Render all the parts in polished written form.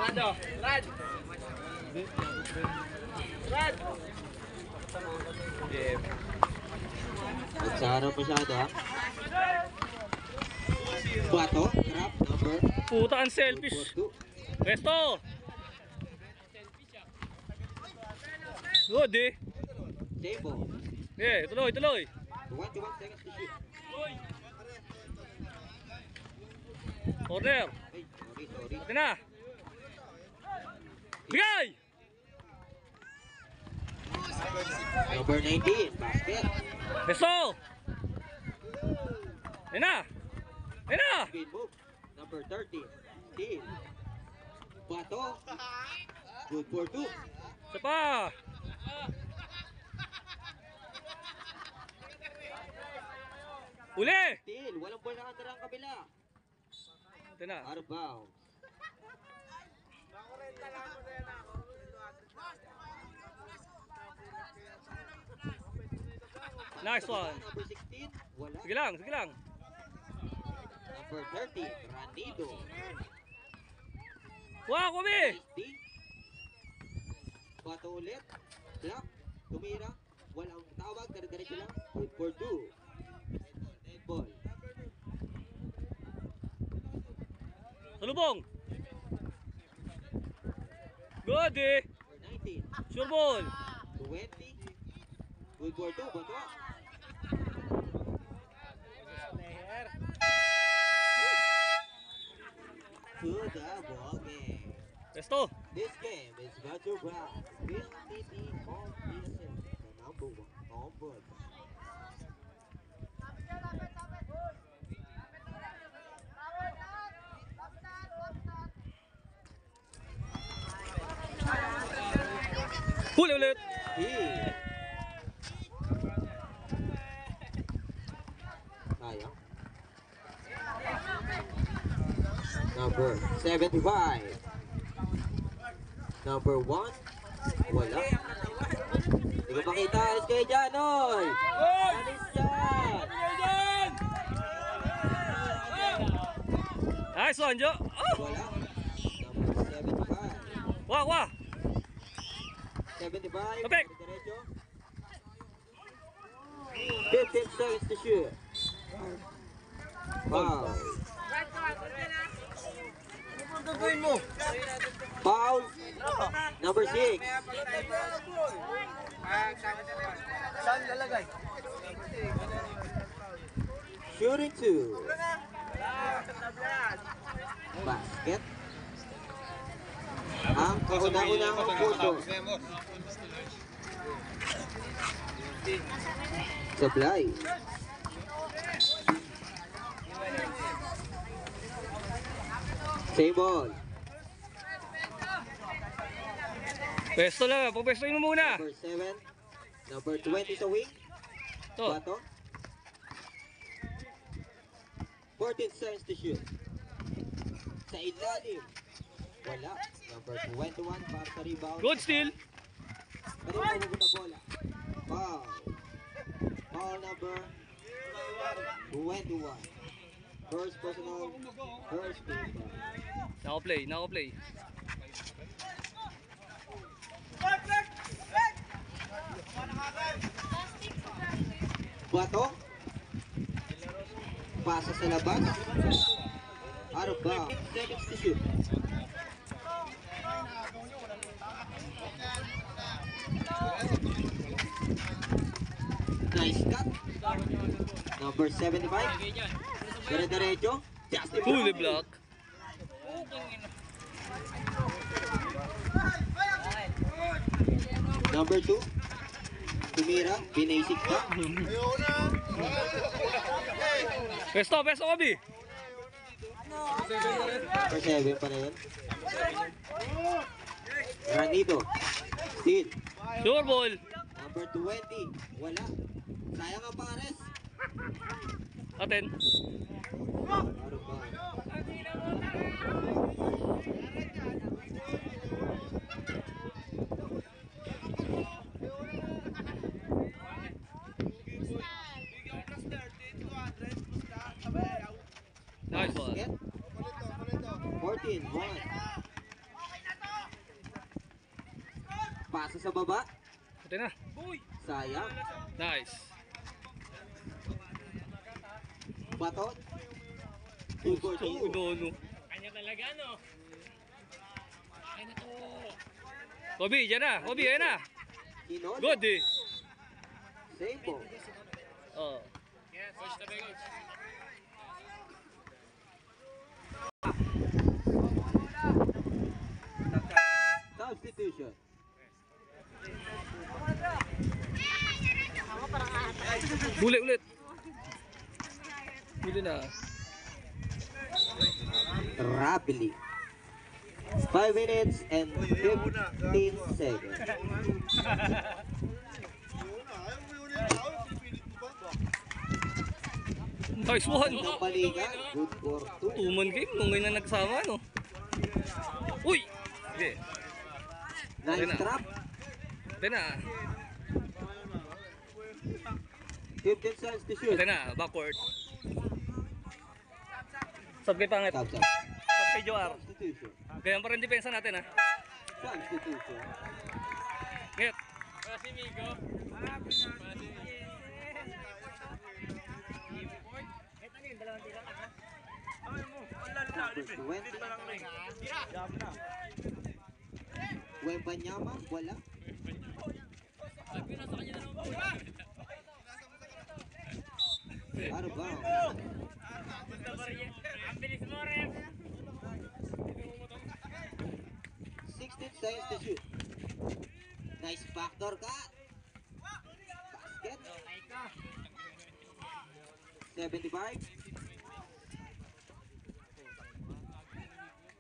Rado. Rad. Rad. Nagsarap masyado ha. Bato, trap, number. Puta, ang selfish. 242. Pesto. Good eh. Sebo. Eh, tuloy, tuloy. 21 seconds to shoot. Corner. Ay, sorry. Ito na. Bigay! Number 19, basket. Pesto. Ito na. Ito na. Speed move. Number 30, steal. Bato. Good for 2. Isa pa. Uli. Steal. Walang bola nakatira ang kabila. Ito na. Out of bounds. Nice one. Number 16, wala. Sige lang, sige lang. Number 30, Ranido. Wow, Kobe. 50. Bato ulit. Block. Tumira. Walang tawag. Dire-diretso lang. Good for 2. Dead ball. Salubong. Good eh. Number 19. Sure ball. 20. Good for 2. Bato. To the ball game. Pesto. This game is brought to you by PTT Home PSN, the number one home board. Huli ulit. Sayang. Number 75. Number 1. Wala. Hindi ko makita. Alis kayo dyan, oy! Alis dyan! Nice one, Jo. Oh. Wala. Number 75. Wah, wah. 75. Kapek. Diretso. 15 seconds to shoot. Wow. Foul. Number 6. Saan lalagay? Shooting 2. Basket. Ang kauna-unang puto. Supply. Same ball. Pesto lang. Pagpestoin mo muna. Number 7. Number 20 sa wing. To. Bato. 14 seconds to shoot. Sa ilalim. Wala. Number 21 para sa rebound. Good steal. Pero mabubuta bola. Foul. Foul number 21. First personal. First personal. Nako-play, nako-play. Bato. Pasa sa labas. Out of bounds. 10 seconds to shoot. Nice cut. Number 75. Dire-diretso. Justin Fully Brown. block. Number 2. Tumira. Binasic pa. Pesto, pesto, Kobe. Number 7 pa na yun. Ranito. Steal. Sure ball. Number 20. Wala. Sayang ang pares. Aten. Out of bounds. Nice one. Basket. 14. 1. Pasa sa baba. Ate na. Sayang. Nice. Bato. 2 for 2. Uno. Kanya talaga, no? Kobe, dyan na. Kobe, ayan na. Kinono. Good eh. Same ball. Oh. Yeah, coach tabi, coach. Substitution. Ulit. Huli na. Rapidly. 5 minutes and 15 seconds. Nice one. Ang balikan. Good for 2. Tuman game nung ngayon na nagsama, no? Uy! Sige. Nice trap. Ate na. 15 seconds to shoot. Ate na. Backward. Sab kay pangit. Sub. Sab kay Joar. Substitution. Ganyan pa rin depensa natin, ha? Substitution. Ngit. Si Migo. Number 20. Wembanyama. Wala. Out of bounds. Ang bilis mo, Ref. 16 seconds to shoot. Nice backdoor cut. Basket. 75.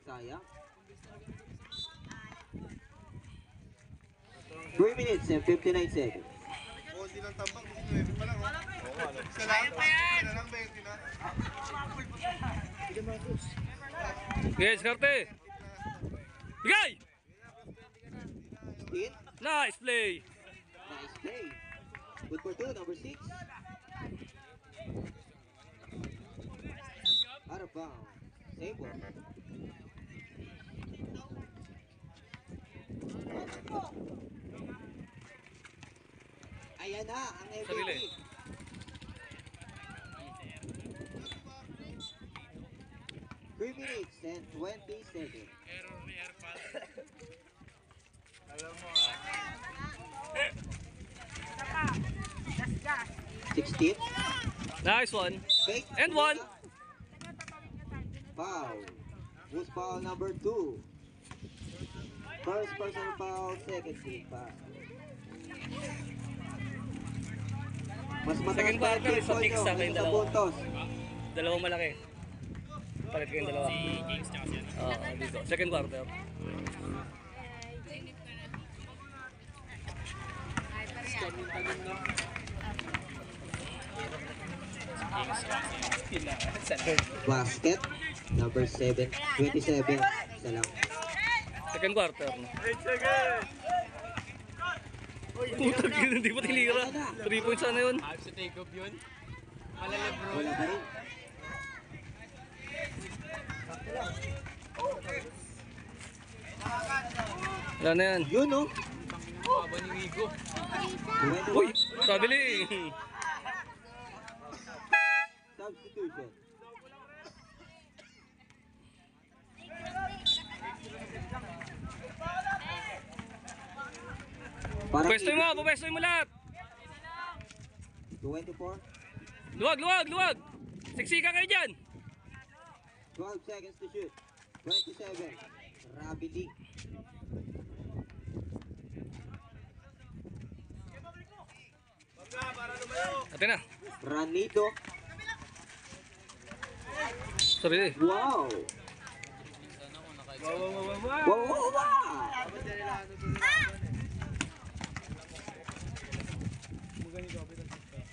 Sayang. 3 minutes and 59 seconds. Konti lang tambak, 9 pa lang. Isa lang, isa lang 20 na. Yes, karte. Bigay! 15. Nice play. Nice play. Good for 2, number 6. Out of bounds. Same ball. Ayan na, ang MVP. Sarili. Three minutes and 20 seconds. Error ni Airpass. Alam mo, 16. Nice one. Fake. And one. Foul. Who's foul number 2? First personal foul, second team foul. Mas mataas Second pa yung quarter, team isa foul fix nyo sa akin, kaysa dalawa. puntos. Dalawang malaki. Palit kayong dalawa. Kings tsaka siya. Oo, dito. Second quarter. Basket. Number 7. 27. Isa lang. Second quarter. No? Putang yun, hindi pa tinira. 3 points sana yun. Ayos sa take off yun. Malalabro. Wala pa rin. Wala na yan. Yun, no? Baba ni Migo. 21. Uy! Kabiling! Substitution. Parang Pwestoy mo! Pwestoy mo lahat! 24. Luwag! Siksika kayo dyan! 12 seconds to shoot. 27. Rapidly. Ate na. Ranito. Sarili. Wow! Wow!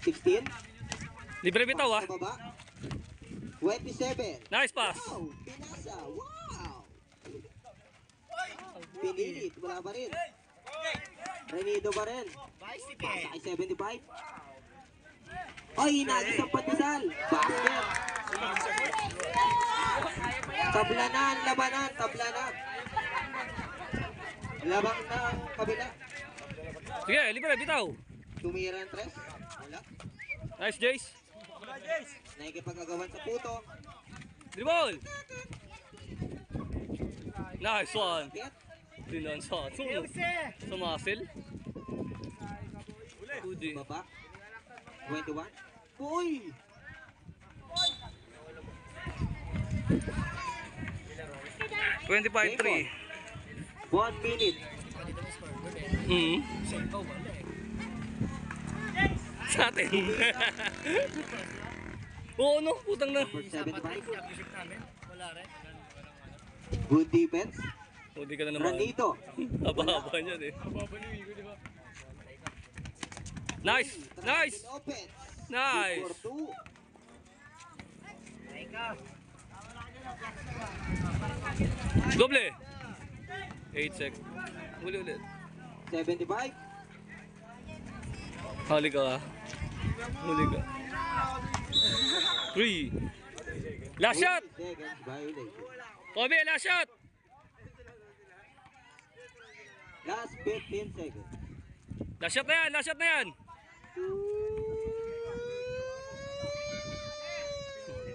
16. Libre bitaw ah. Sa baba. 27. Nice pass. Wow! Pinasa! Wow! Pinilit. Wala pa rin. Renido pa rin. Pasa kay 75. Ay, hinagis ang pandesal. Basket. Tablanan, labanan, tablanan. Labang ng kabila. Sige, libre, bitaw. Tumira ng tres. Wala. Nice, Jace. Nakikipag-agawan sa puto. Dribble. Nice one. Kit. Dinansa. Sa muscle. Kudi. Baba. 21. Uy! 25-3. 1 minute. Sa atin. Oo, no? Putang na. Number 75. Good defense. O, di ka na naman. Ranito. Haba-haba niyan eh. Nice! Nice! Open. Nice! For 2. Doble! 8 sec. Uli ulit. 75. Huli ka. Huli ka. 3. Last shot! Seconds violation. Kobe, last shot! Last 15 seconds. Last shot na yan! Last shot na yan!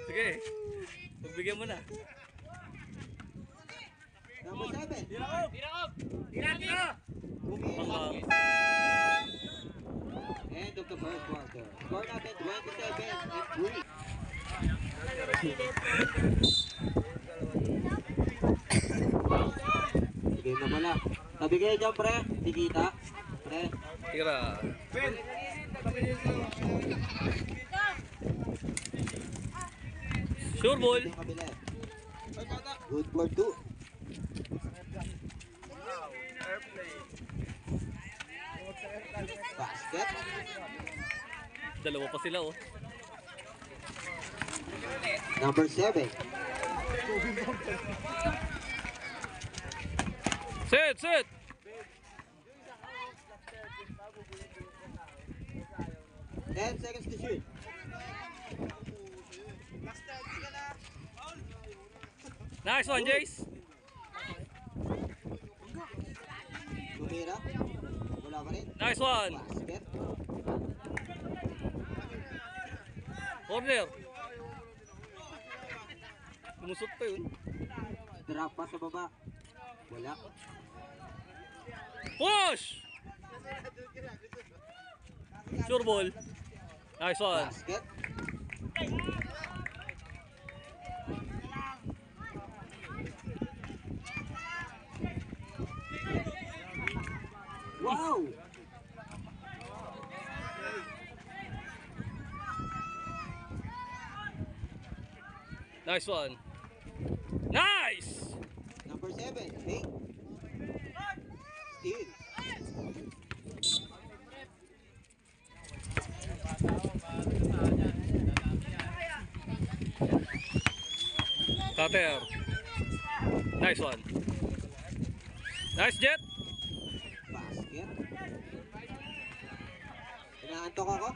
Sige. Pagbigyan mo na. Number 7. Pang End of the first quarter. Score natin 27-3. Sige na pala. Nabigay dyan pre. Hindi kita. Pre. tira. Sure ball. Yung kabila. Good for 2. Basket. Dalawa pa sila oh. Number 7. Set, set. Ten seconds to shoot. Nice one, Jace. Tumira. Wala pa rin. Nice one. Basket. Corner. Lumusot pa yun. Drop pa sa baba. Wala. Push! Sure ball. Nice one. Basket. Wow! Nice one. Nice! Number 7. Hey. Steal. Cutter. Nice one. Nice Jet. Basket. Inaantok ako.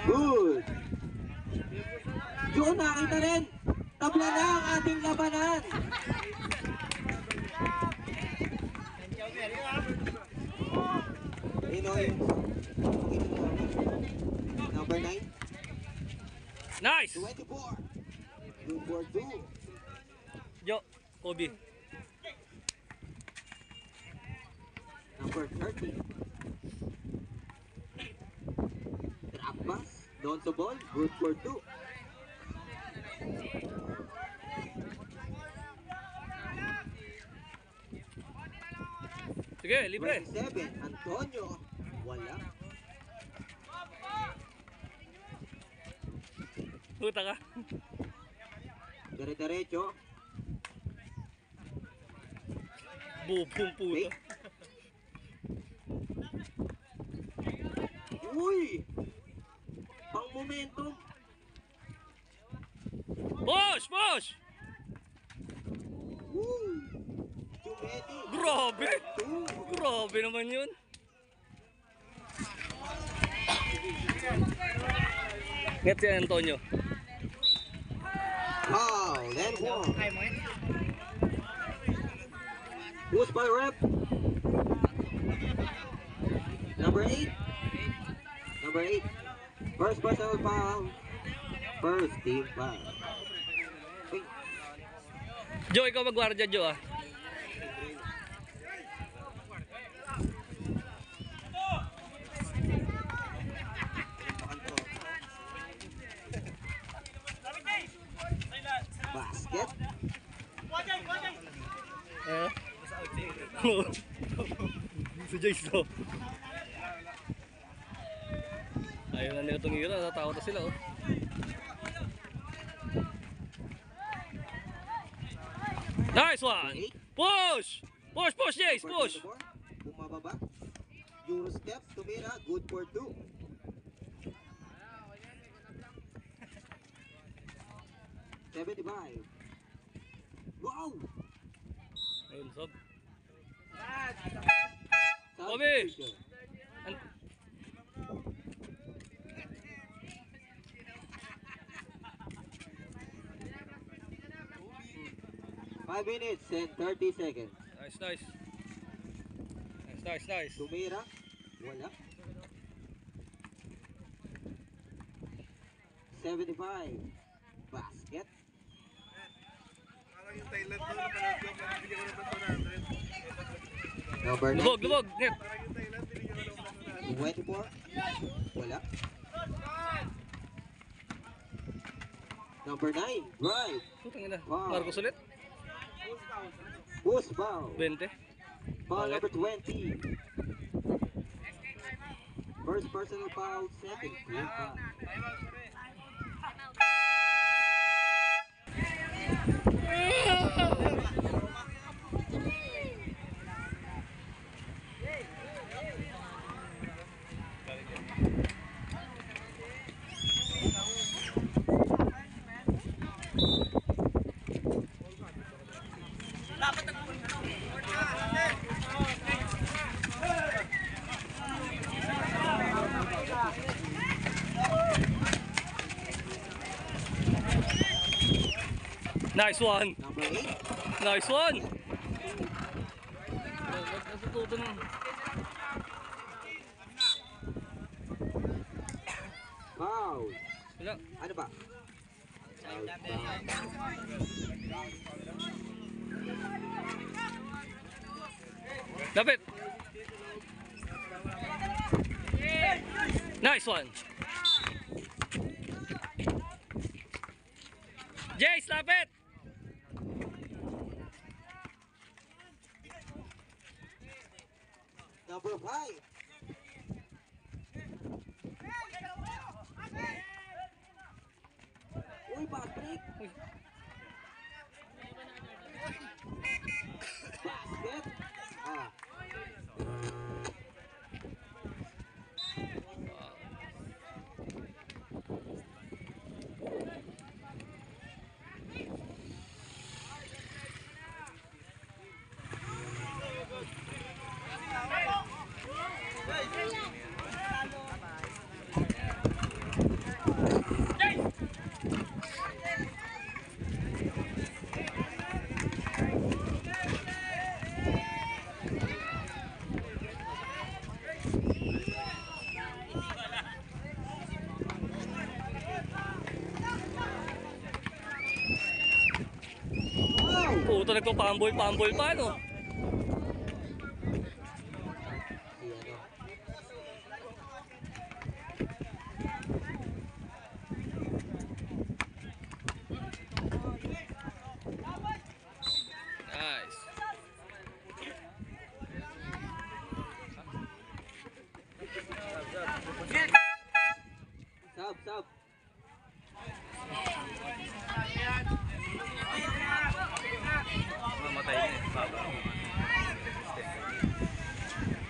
Good. Yun, nakita rin. Tabla na ang ating labanan. Number 9. Nice! 24. Good for 2. Yo, Kobe. Number 30. Drop pass. Down the ball. Good for 2. Sige, libre. 27. Antonio. Wala. Puta ka. Dire-diretso. Bubong puta. Fake. Uy! Pang momentum. Push! Push! Woo! Chumeti. Grabe! 2. Grabe naman yun. Net si Antonio. Foul and one. Who's by rep? Number 8. Number 8. First personal foul. First team foul. Uy, Joe, ikaw magwardya, Joe, ah. basket. Eh? Si Jace, oh. Ayaw na nila tumira, natatakot na sila, oh. Nice one! Push! Push, push, Jace, push! Bumababa. Eurostep, tumira, good for 2. $75. Wow! Ayun, sob. Bobby! An- 5 minutes and 30 seconds. Nice, nice. Nice, nice, nice. Tumira, wala. 75. Basket. Parang yung Thailand doon, napanood ko, binigyan ko ng 100. Number 19. Lubog, lubog, net. Parang yung Thailand, binigyan ko ng 24. Wala. Number 9. Right. Putang ina. Wow. Marcos ulit. Who's foul? 20. Foul Bakit? number 20. First personal foul, second team foul. Nice one. Number 8. Nice one. Natututo na. Foul. Wala. Ano ba? Foul, foul. Lapit. Nice one. Jace, lapit. Number 5. Uy, Patrick. Basket. Ah. Puto, nagpa-pambol pa, no? Si ano. Nice. Sub. Mamatay na eh. Baba.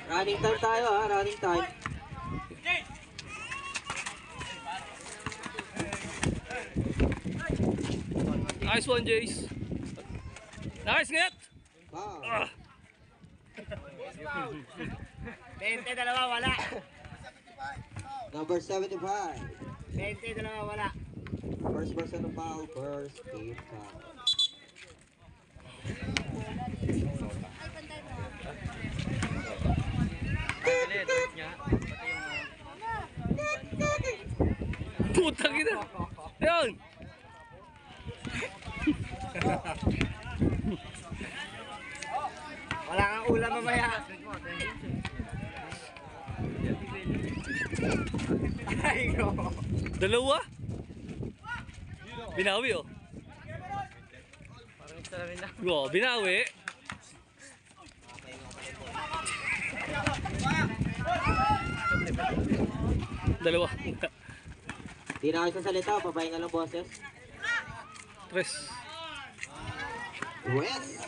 Running time tayo ha, running time. Nice one, Jace. Nice, net. Foul. Ah. 20, dalawa, wala. Number 75. 20, dalawa, wala. First personal foul, first team foul. Putang ina. Ayun. Wala kang ulam mamaya. Ay, no. Dalawa. Binawi oh. Parang isa namin na. Go, binawi. Dalawa. Di na kayo sasalita, papahinga lang boses. Tres. West!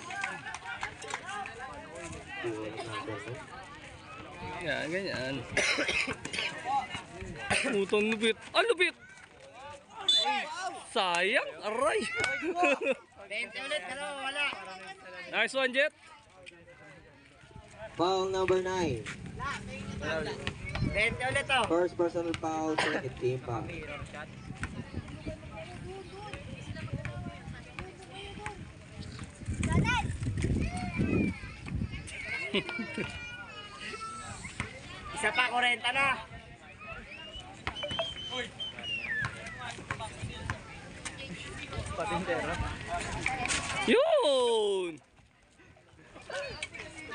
Yan, ganyan. Putang lupit. Ah, lupit! Sayang, aray. 20 ulit, dalawa, wala. Nice one, Jet. Foul number 9. 20 ulit to. First personal foul, second team foul. Isa pa, 40 na. Patintero. Yun!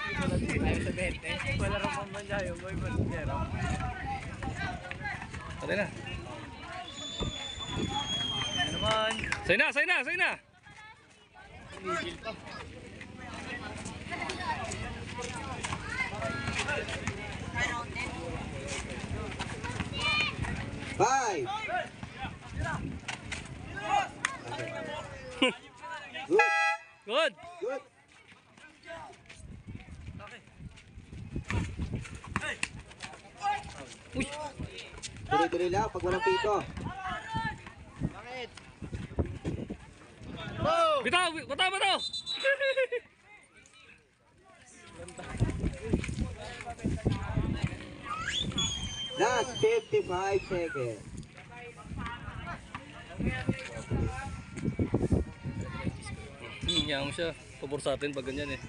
Ayaw sa 20. Wala rin pang manda yung boy patintero. Patay na. Ano naman? Say na, say na, say na! Tumigil pa. Five! Good! Good! Good! Uy! Tuloy-tuloy lang pag walang pito. Bakit? Oh! Bitaw! Bataw! Bataw! Last 55 seconds. Hiya mo siya. Pabor sa atin pag ganyan eh.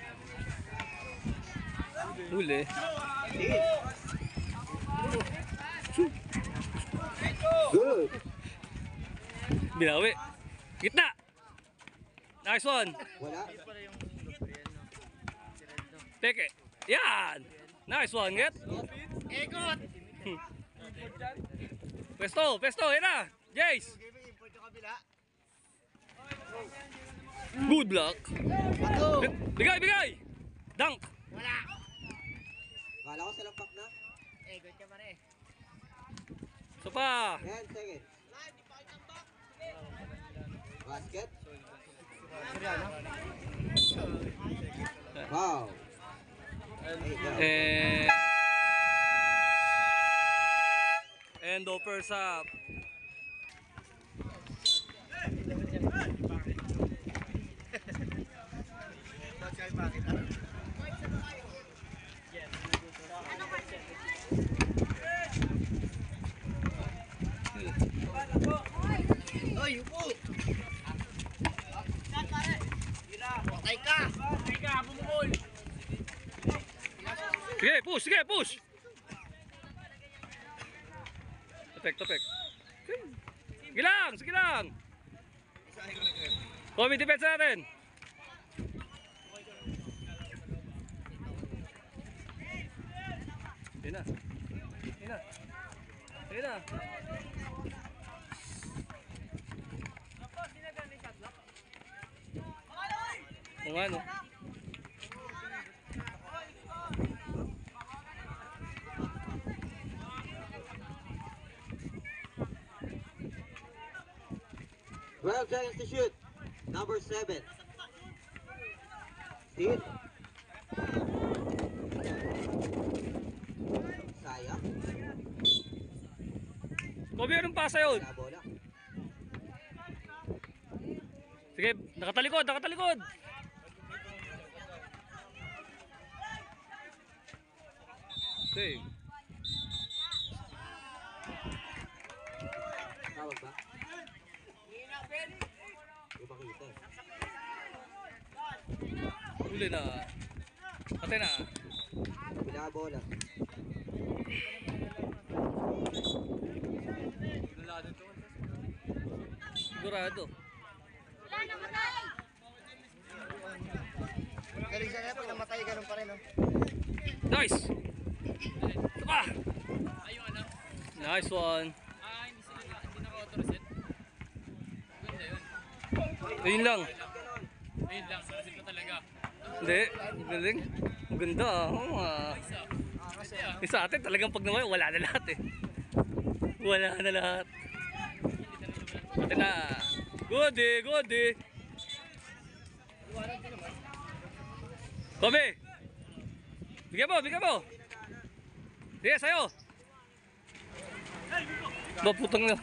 Huli. Good! Binawi. Gitna! Nice one! Wala. Teke. Yan! Nice one, get! Ikot! Pesto! Pesto! Yan na! Jace! Import yung kabila. Good luck! Bato! Bigay! Bigay! Dunk! Wala! Kala ko sa lampak na. Ikot ka pa rin. So pa! 10 seconds. Basket. Wow. And offers up. Oy, upo! Patay ka! Patay ka! Bumukol! Sige, push! Sige, push! Topek, topek. Sige lang! Sige lang! Kami defense natin! Sige na. Sige na. Sige na. Kung ano. Well, seconds to shoot. Number 7. Steal. Sayang. Kobe, anong pasa yun? Wala bola. Sige, nakatalikod, nakatalikod! Okay. Tawag ba? nakita. Huli na. Pati na. Bila bola. Sigurado. Galing siya na pag namatay, ganun pa rin, no? Nice! Tama! Nice one. Hindi naka-auto-reset. Ganda yun. Ayun lang. Ayun lang, reset na talaga. Hindi. Galing. Maganda ah. Oo ah. Sa atin talagang pag naman wala na lahat eh. Wala na lahat. Pati na. Good eh. Good eh. Kobe! Bigyan mo! Bigyan mo! Sige, sa'yo! Putang na.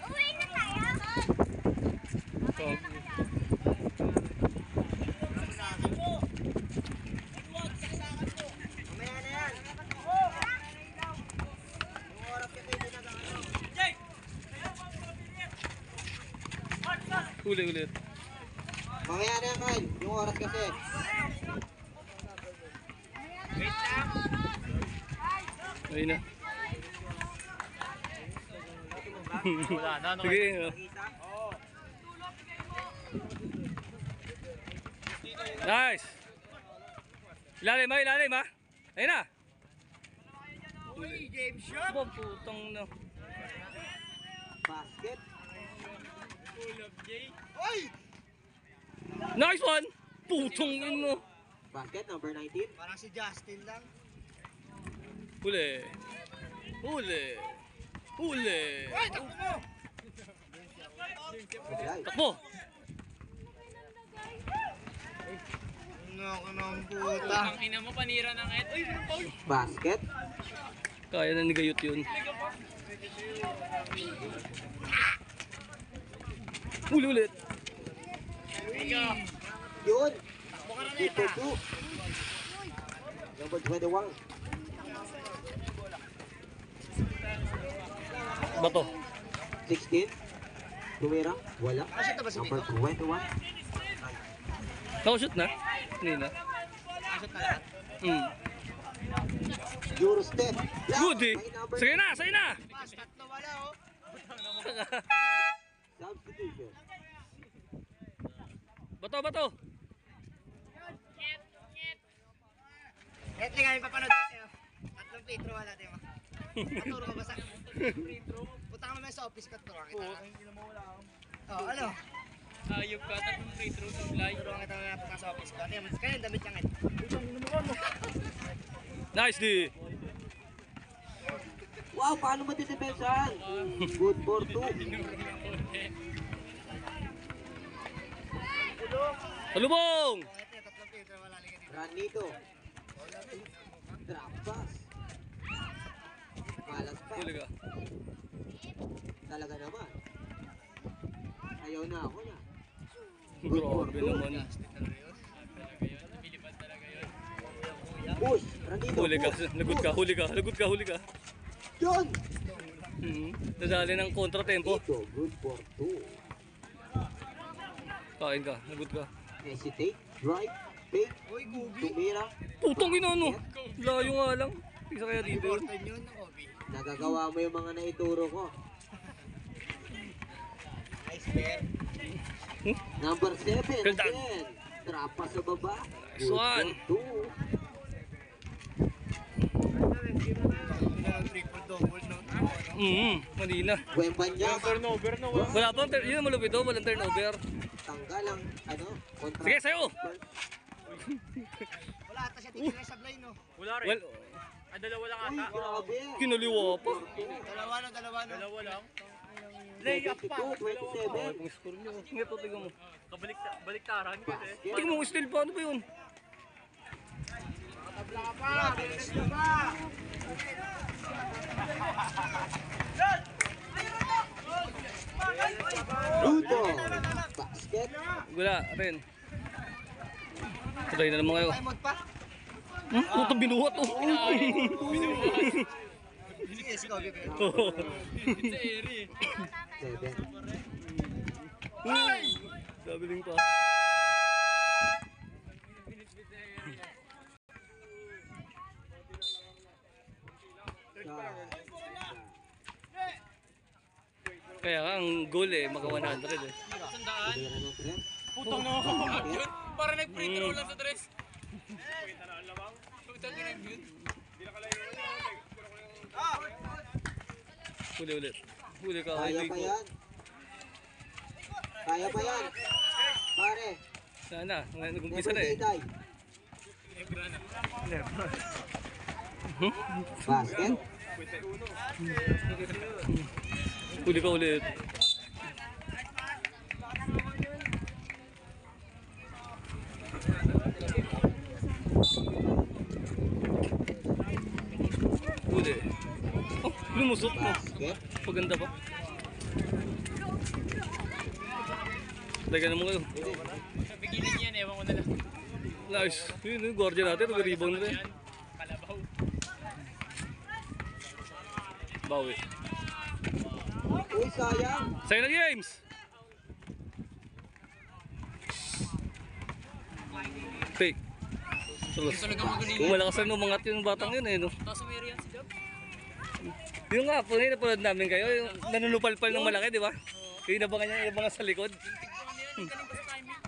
Uwi na tayo. Mamaya na yan. Yung oras kasi hindi nag-ano. Ulit. Mamaya na yan, Kyle. Yung oras kasi. Ayun na. Wala na. Sige. Nice. Ilalim ha. Ayun na. Game shot! Putang na. Basket. Full of J. Nice one. Putong ino. Basket number 19. Parang si Justin lang. Huli. Ay, takbo mo! Right. Takbo. Ano ka ng puta? Ang ina mo, panira ng et. Uy, foul! Basket. Kaya na ni Gayot yun. Ulit. Yun. 2-2. Number 21. Bato. 16. Tumira. Wala. Nakashoot na ba si Number Vito? 21. Nakashoot na? Hindi na. Nakashoot na lahat. Eurostep. Good eh. May number Sige na. Pas, tatlo wala, oh. Substitution. Bato. Ito nga yung papanood sa'yo. Tatlong free throw wala, di ba? Naturo ka ba sa punta ka mamaya sa office ko, turuan kita. Oo, ano? Ayop ka, tatlong free throw supply. Turuan kita mamaya punta sa office ko. Kaya yung damit niya ngayon. Nice di. Wow, paano matidepensahan? Good for 2. Talubong. Ito yung tatlong free throw wala ligay dito. Ranito. Drop pass. Malas pa. Huli ka. Talaga naman. Ayaw na ako na. Good for Grabe 2. naman. Biliban talaga yun. Push. Ranito. Huli ka. push, Lagot ka. Huli ka. Yun. Nadali ng kontratempo. Ito. Good for 2. Kain ka. Lagot ka. Hesitate. Drive. Fake. Uy, Gubi. Tumira. Putong ina no. Layo nga lang. Isa kaya dito yun. Important yun, Kobe. Nagagawa mo yung mga naituro ko. Nice pair. Number 7 Ganda. again. Drop pass sa baba. Nice one. Good for 2. Triple-double, no? Manila. Wembanyama. Turnover na wala. Wala pang yun ang malupit oh. Walang turnover. Tanggal ang kontra. Sige, sa'yo. Wala ata siya tingin na sablay, no? Wala rin. Well, Dalawa lang Uy, ata. grabe. kinaliwa pa. Dalawa, no? Dalawa lang. 22, 27. Ang score nyo. Sige to, tingnan mo. Baliktaran kasi. Basket. Tingnan mo kung still paano ba yun? Luto. Basket. Wala rin. Patay na naman kayo. Time out pa? Putang binuhat oh. Yes, Kobe. Oo. 7. Sabi din pa. Kaya ang goal eh, maka 100 eh. Tira ng 3. Putang na ako. Yun, para nag-free throw lang sa dress. Putang na yun. Huli ulit. Huli ka. Kaya Huli pa ko. yan. Kaya pa yan. Pare. Sana, nag-umpisa na eh. Tay. Basket. Huli ka ulit. Huli. Oh, lumusot mo. Basket. Paganda pa. Lagyan mo kayo. Pagigilin yan, ewan ko na lang. Nice. Yun yung guardian natin. Nag-rebound na rin. Kalabaw. Bawi. Uy, sayang. Sa'yo na games! Take. Tulos. Talaga magaling. Malakas na umangat yung batang yun eh. No? Tapos umiri yan si Job. Yung nga po, napanood namin kayo. Yung nanunupal-pal ng malaki, di ba? Yung inabangan niya, inabangan sa likod. Galing pa sa timing.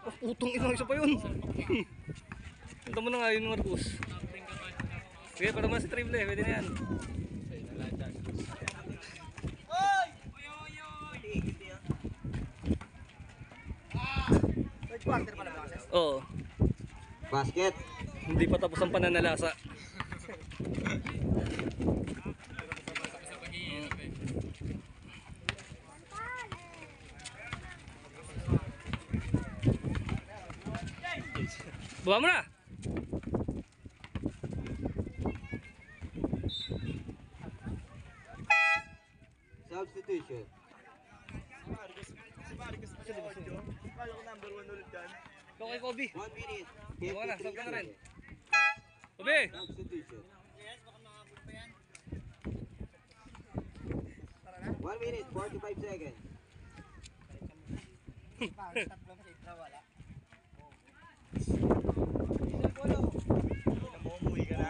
Oh, putong ina, isa pa yun. Punta mo na nga yun, Marcus. Sige, para naman si Triple, pwede na yan. Third quarter pala ba kasi? Oo, Basket. hindi pa tapos ang pananalasa. Bawa mo na! Substitution. Ikaw kay Kobe. 1 minute. Bawa na, sab ka na rin. 53 Kobe! Substitution. 1 minute, 45 seconds. Tatlong titra wala.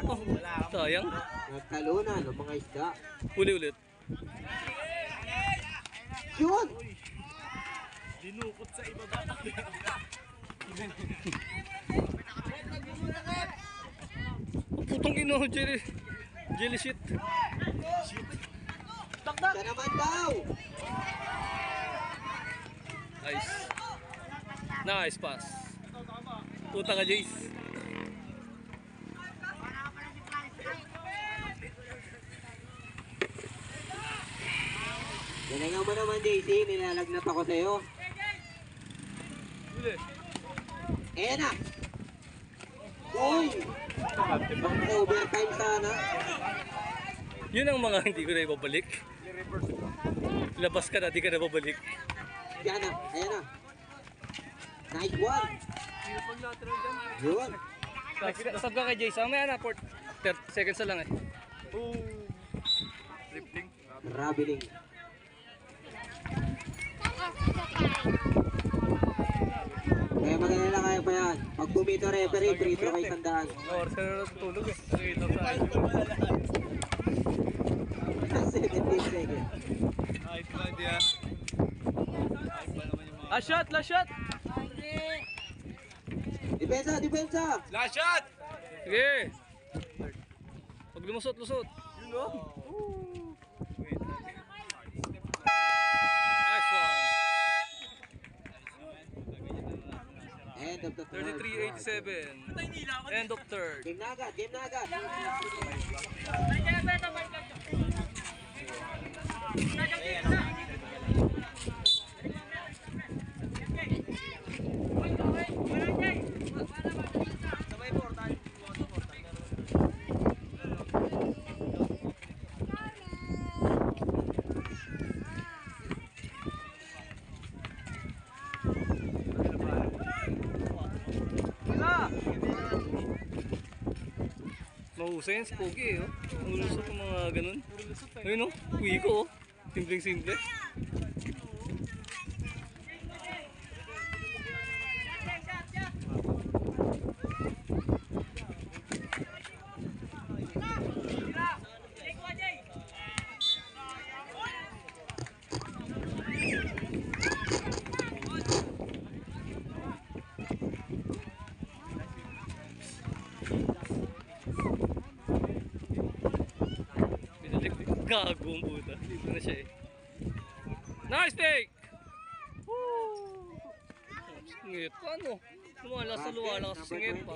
Oh, sayang. Nagtalunan ng mga isda. Huli ulit. Yun! Dinukot sa ibaba. Oh, putong ino, jelly. Jelly shit. Siya naman daw! Nice. Nice pass. Puta ka, Jace. Galingan mo naman, JC. Nilalagnat ako sa'yo. Huli. Ayan na! Uy! Overtime sana. Yun ang mga hindi ko na ibabalik. Labas ka na, di ka na babalik. Yan na. Ayan na. Nice one! Yun! Nasab ka kay Jace. Mamaya na, 30 seconds na lang eh. Traveling. Kaya maganda na kaya pa yan. Pag bumito referee, free throw kay Sandaan. Oras ka na natutulog eh. Nakita sa akin. 17 seconds. Last shot! Last shot! Depensa! Depensa! Last shot! Sige! Pag lumusot, lusot. Nice one. End of the third. 33-87. End of third. Game na agad. Game na agad. Mahusay yan si Pogi eh. Oh. Malusot yung mga ganun. Ayun oh, uwi ko oh. Simpleng-simple. Gago ang puta. Dito na siya eh. Nice take! Woo! Singit pa ano? Lumalas na lumalas sa singit pa.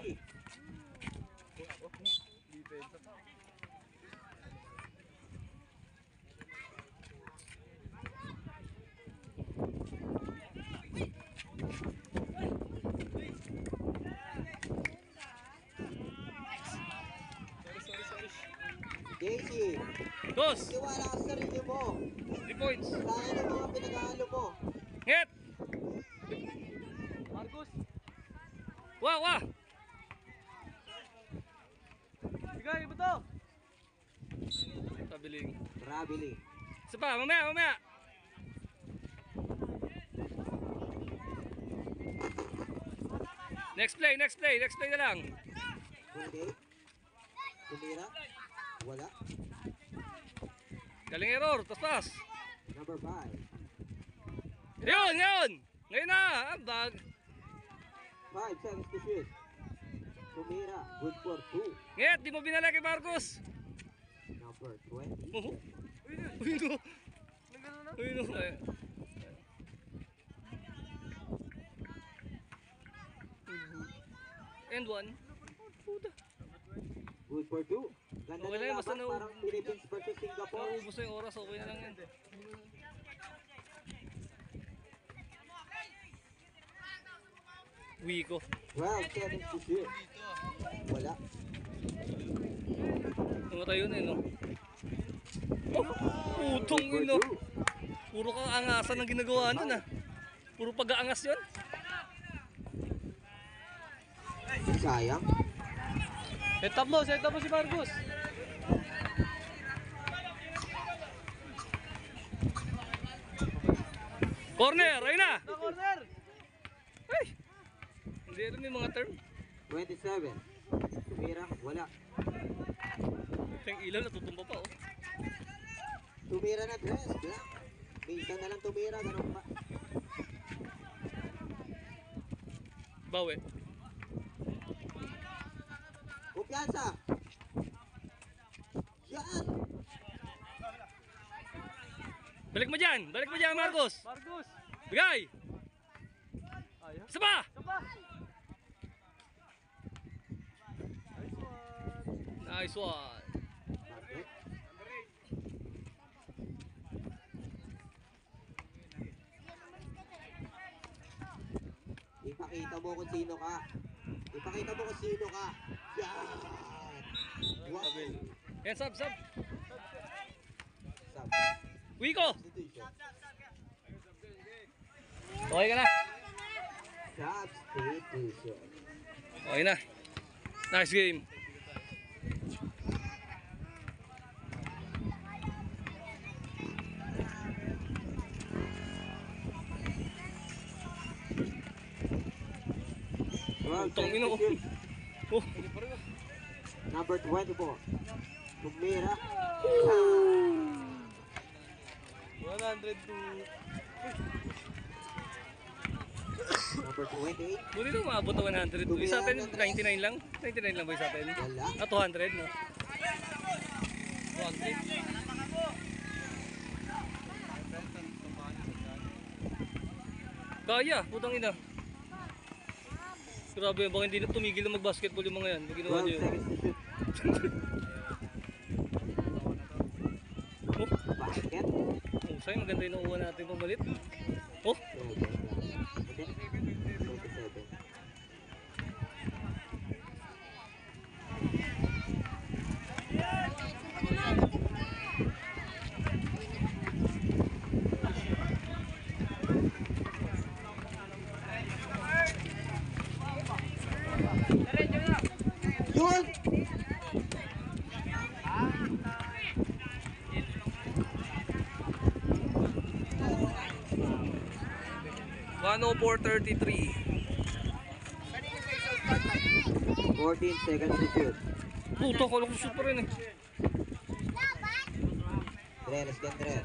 Casey, Dos! tiwala ka sa sarili mo. 3 points. Kaya ng mga pinag-aalo mo. Ngit! Marcos! Wah! Wah! Bigay, iba to! Tabiling. Traveling. Isa pa, mamaya, mamaya! Next play na lang. 28. Tumira. Wala. Galing error, tas. Number 5. Ngayon na, ambag. 5 seconds to shoot. Tumira. Good for 2. Ngit, di mo binala kay Marcos. Number 20. Oh. Uy, no. Uy, no. And one. Puta. Good for 2. Ganda Okay ng lang, basta laban. na- Parang Philippines versus Singapore. Naubos na yung oras, okay na lang yan. Wiko. 12 seconds to shoot. Wala. Tumatay yun eh, no? Oh, putong Good ino. for 2. Puro kang angasan ang ginagawa nun ah. Puro pag-aangas yun. Sayang. Set up mo si Marcos! Corner, ayun na! Na corner! Ay! Hindi alam yung mga term. 27. Tumira. Wala. Yung ilaw natutumba pa oh. Tumira na dress. Black. Minsan na lang tumira. Ganun pa. Bawi. Kumpiyansa. Yan. Balik mo dyan Marcos! Marcos! Bigay! Ayaw. Isa pa! Sapa! Nice one! Bakit? Ipakita mo kung sino ka. Ipakita mo kung sino ka. Yan. Wow. Yan, sub! Sub. Wiko! Substitution. Okay ka na? Substitution. Okay na. Nice game. Utang ina oh. Oh. Number 24. Tumira. 102. Number 28. Buti na maabot na 100. Yung sa atin, 99 lang. 99 lang ba yung sa atin? Wala. Ah, 200 no? 200. Kaya, putang ina. Grabe, baka hindi na tumigil na mag-basketball yung mga yan. Pag ginawa 12 nyo yun. seconds to shoot. Oh, Basket. oh, sa'yo maganda yung nakuha natin pamalit. Oh, Okay. 27. Yun! 104.33. 14 seconds to shoot. Puto ko, shoot pa rin eh. Dre, let's get Dre.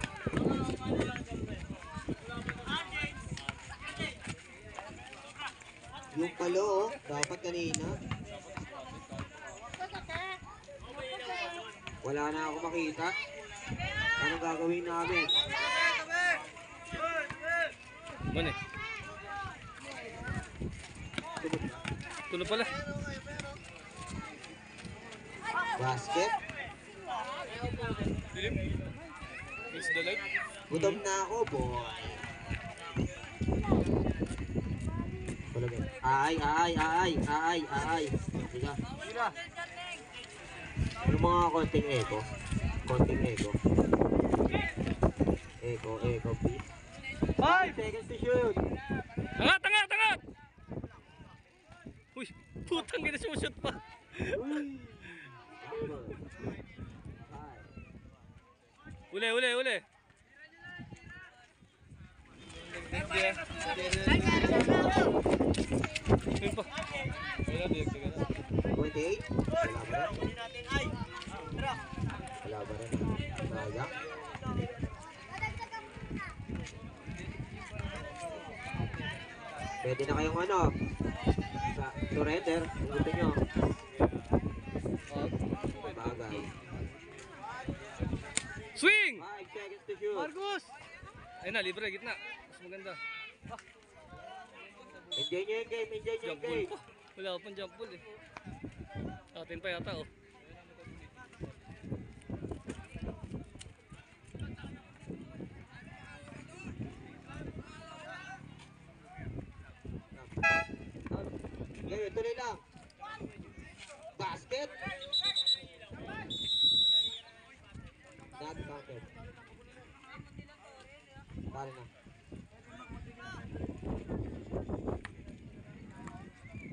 Yung palo, oh. Dapat kanina. Wala na ako makita. Anong gagawin namin? Ano eh? Tulo pala. Basket. Is the light? Gutom na ako, boy. Ay. Sige. Yung mga konting echo. Echo, please. 5 seconds to shoot. Angat! Uy, putang gina shoot pa. Uy. Uli. Yun pa. 28. Wala ba rin? Sayang. Pwede na kayong surrender kung gusto nyo. Bagay. Swing! 5 seconds to shoot. Marcos! Ayun na, libre, gitna. Mas maganda. Enjoy nyo yung game. Jump ball pa. Wala pa pang jump ball eh. Atin pa yata oh. Ngayon, tuloy lang. Basket. Not counted. Pare na.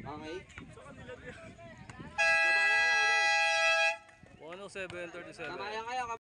Okay. 107.37. Kamayan kayo.